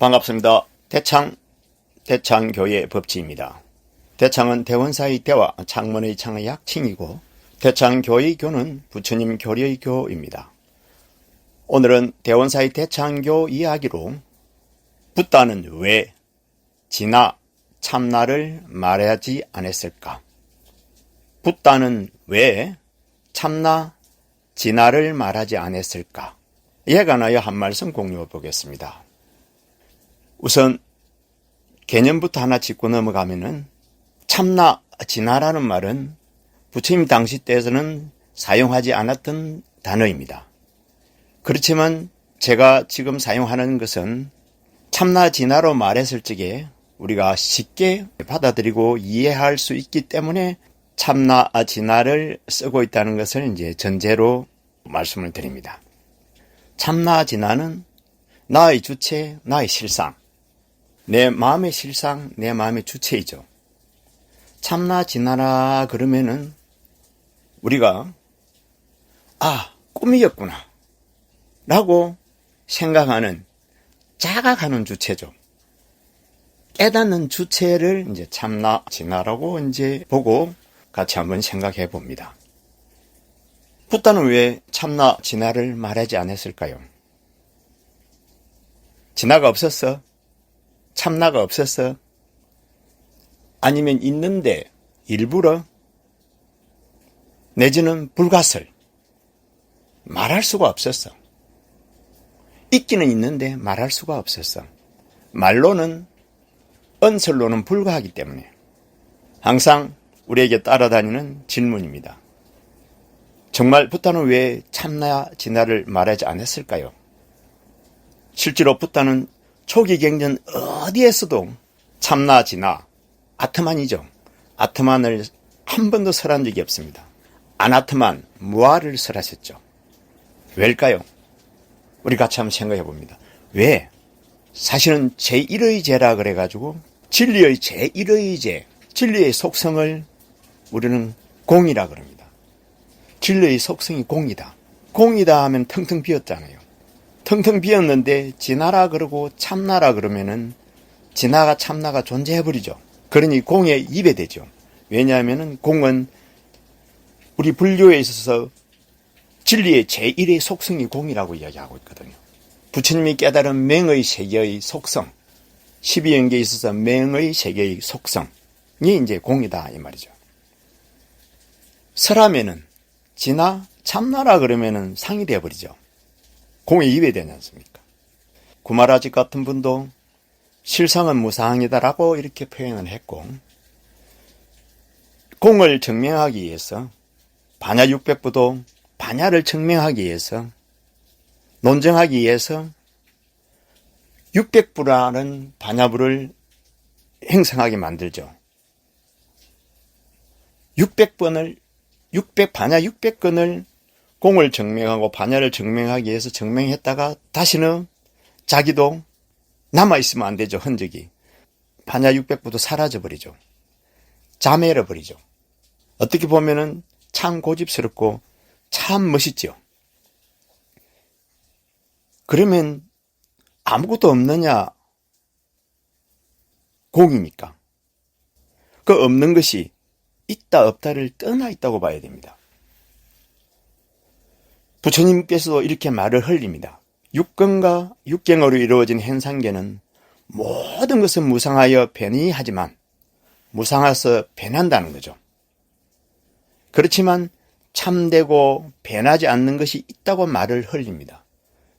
반갑습니다. 대창교회 법지입니다. 대창은 대원사의 대와 창문의 창의 약칭이고 대창교의 교는 부처님 교리의 교입니다. 오늘은 대원사의 대창교 이야기로 붓다는 왜 진화 참나를 말하지 않았을까? 붓다는 왜 참나 진화를 말하지 않았을까? 이에 관하여 한 말씀 공유해 보겠습니다. 우선 개념부터 하나 짚고 넘어가면은 참나 진화라는 말은 부처님 당시 때에서는 사용하지 않았던 단어입니다. 그렇지만 제가 지금 사용하는 것은 참나 진화로 말했을 적에 우리가 쉽게 받아들이고 이해할 수 있기 때문에 참나 진화를 쓰고 있다는 것을 이제 전제로 말씀을 드립니다. 참나 진화는 나의 주체, 나의 실상, 내 마음의 실상, 내 마음의 주체이죠. 참나 진화라 그러면은 우리가 꿈이었구나 라고 생각하는 자각하는 주체죠. 깨닫는 주체를 이제 참나 진화라고 이제 보고 같이 한번 생각해 봅니다. 붓다는 왜 참나 진화를 말하지 않았을까요? 진화가 없었어? 참나가 없었어? 아니면 있는데 일부러? 내지는 불가설? 말할 수가 없었어. 있기는 있는데 말할 수가 없었어. 말로는, 언설로는 불가하기 때문에 항상 우리에게 따라다니는 질문입니다. 정말 붓다는 왜 참나 진화를 말하지 않았을까요? 실제로 붓다는 초기 경전 어디에서도 참나 진화, 아트만이죠. 아트만을 한 번도 설한 적이 없습니다. 아나트만, 무아를 설하셨죠. 왜일까요? 우리 같이 한번 생각해 봅니다. 왜? 사실은 제1의 죄라 그래가지고 진리의 제1의 죄, 진리의 속성을 우리는 공이라 그럽니다. 진리의 속성이 공이다. 공이다 하면 텅텅 비었잖아요. 텅텅 비었는데 진화라 그러고 참나라 그러면은 진화가 참나가 존재해버리죠. 그러니 공에 입에 되죠. 왜냐하면은 공은 우리 불교에 있어서 진리의 제1의 속성이 공이라고 이야기하고 있거든요. 부처님이 깨달은 맹의 세계의 속성, 12연계에 있어서 맹의 세계의 속성이 이제 공이다 이 말이죠. 설하면은 진화, 참나라 그러면은 상이 되어버리죠. 공에 입에 되지 않습니까? 구마라집 같은 분도 실상은 무상이다라고 이렇게 표현을 했고, 공을 증명하기 위해서 반야 600부도 반야를 증명하기 위해서, 논증하기 위해서 600부라는 반야부를 행성하게 만들죠. 600번을 반야 600건을 공을 증명하고 반야를 증명하기 위해서 증명했다가 다시는 자기도 남아있으면 안 되죠. 흔적이. 반야 600부도 사라져버리죠. 자멸해버리죠. 어떻게 보면은 참 고집스럽고 참 멋있죠. 그러면 아무것도 없느냐? 공이니까. 그 없는 것이 있다 없다를 떠나 있다고 봐야 됩니다. 부처님께서도 이렇게 말을 흘립니다. 육根과 육경으로 이루어진 현상계는 모든 것은 무상하여 변이하지만 무상해서 변한다는 거죠. 그렇지만 참되고 변하지 않는 것이 있다고 말을 흘립니다.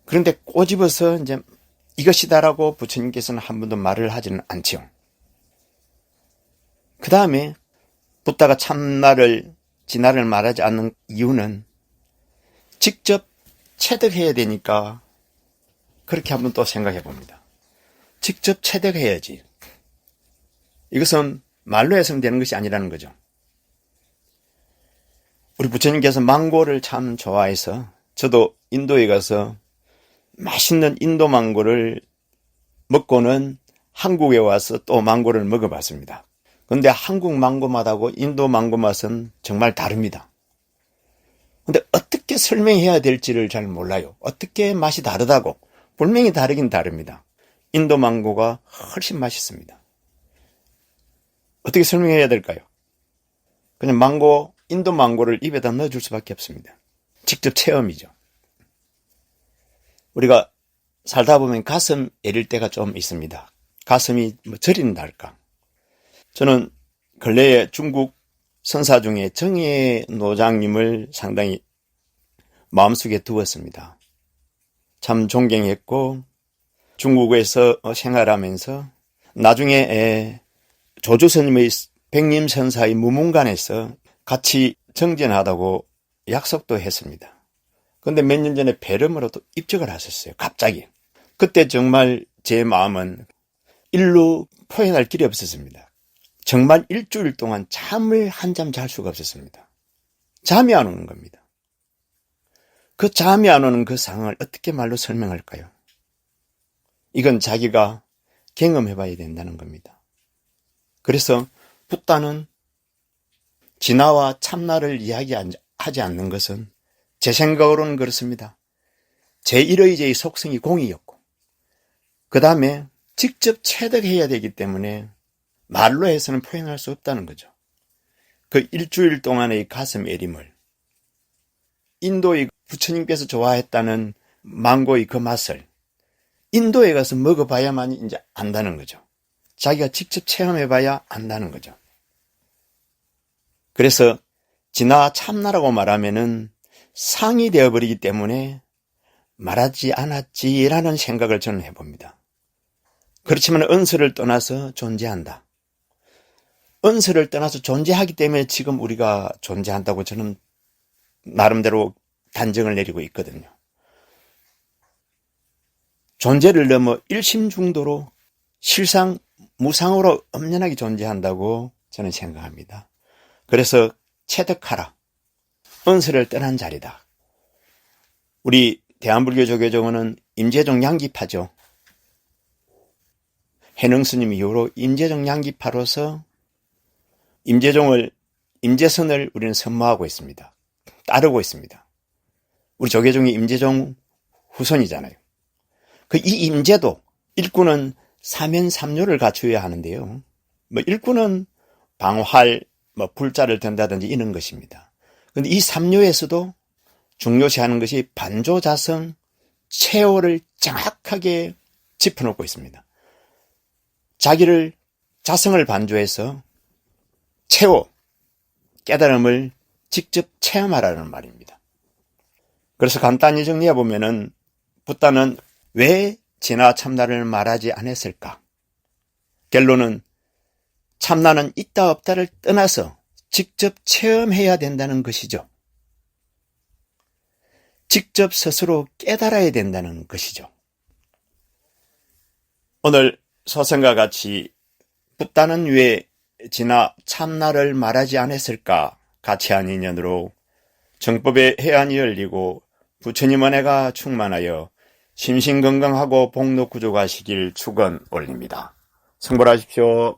그런데 꼬집어서 이제 이것이다라고 부처님께서는 한 번도 말을 하지는 않지요. 그 다음에 붓다가 참나를 진화를 말하지 않는 이유는 직접 체득해야 되니까 그렇게 한번 또 생각해 봅니다. 직접 체득해야지. 이것은 말로 해서는 되는 것이 아니라는 거죠. 우리 부처님께서 망고를 참 좋아해서 저도 인도에 가서 맛있는 인도 망고를 먹고는 한국에 와서 또 망고를 먹어봤습니다. 그런데 한국 망고 맛하고 인도 망고 맛은 정말 다릅니다. 근데 어떻게 설명해야 될지를 잘 몰라요. 어떻게 맛이 다르다고. 분명히 다르긴 다릅니다. 인도 망고가 훨씬 맛있습니다. 어떻게 설명해야 될까요? 그냥 인도 망고를 입에다 넣어줄 수밖에 없습니다. 직접 체험이죠. 우리가 살다 보면 가슴 애릴 때가 좀 있습니다. 가슴이 저린달까. 저는 근래에 중국 선사 중에 정예 노장님을 상당히 마음속에 두었습니다. 참 존경했고 중국에서 생활하면서 나중에 조조스님의 백림선사의 무문관에서 같이 정진하다고 약속도 했습니다. 그런데 몇 년 전에 폐렴으로 또 입적을 하셨어요. 갑자기. 그때 정말 제 마음은 일로 표현할 길이 없었습니다. 정말 일주일 동안 잠을 한잠 잘 수가 없었습니다. 잠이 안 오는 겁니다. 그 잠이 안 오는 그 상황을 어떻게 말로 설명할까요? 이건 자기가 경험해 봐야 된다는 겁니다. 그래서 붓다는 진화와 참나를 이야기하지 않는 것은 제 생각으로는 그렇습니다. 제1의제의 속성이 공이었고 그 다음에 직접 체득해야 되기 때문에 말로 해서는 표현할 수 없다는 거죠. 그 일주일 동안의 가슴 애림을 인도의 부처님께서 좋아했다는 망고의 그 맛을 인도에 가서 먹어봐야만 이제 안다는 거죠. 자기가 직접 체험해봐야 안다는 거죠. 그래서 진화 참나라고 말하면은 상이 되어버리기 때문에 말하지 않았지라는 생각을 저는 해봅니다. 그렇지만 은서를 떠나서 존재한다. 은서를 떠나서 존재하기 때문에 지금 우리가 존재한다고 저는 나름대로 단정을 내리고 있거든요. 존재를 넘어 일심중도로 실상 무상으로 엄연하게 존재한다고 저는 생각합니다. 그래서 체득하라. 은서를 떠난 자리다. 우리 대한불교 조계종은 임재종 양기파죠. 해능스님 이후로 임재종 양기파로서 임재선을 우리는 선모하고 있습니다. 따르고 있습니다. 우리 조계종이 임재종 후손이잖아요. 그 이 임재도 일꾼은 사면삼료를 갖추어야 하는데요. 일꾼은 방활, 불자를 든다든지 이런 것입니다. 그런데 이 삼료에서도 중요시하는 것이 반조자성, 체오를 정확하게 짚어놓고 있습니다. 자기를 자성을 반조해서 체오, 깨달음을 직접 체험하라는 말입니다. 그래서 간단히 정리해 보면은 붓다는 왜 진화 참나를 말하지 않았을까? 결론은 참나는 있다 없다를 떠나서 직접 체험해야 된다는 것이죠. 직접 스스로 깨달아야 된다는 것이죠. 오늘 소설과 같이 붓다는 왜 진화 참나를 말하지 않았을까? 같이 한 인연으로 정법의 해안이 열리고 부처님 은혜가 충만하여 심신건강하고 복록구조가시길 축원 올립니다. 성불하십시오.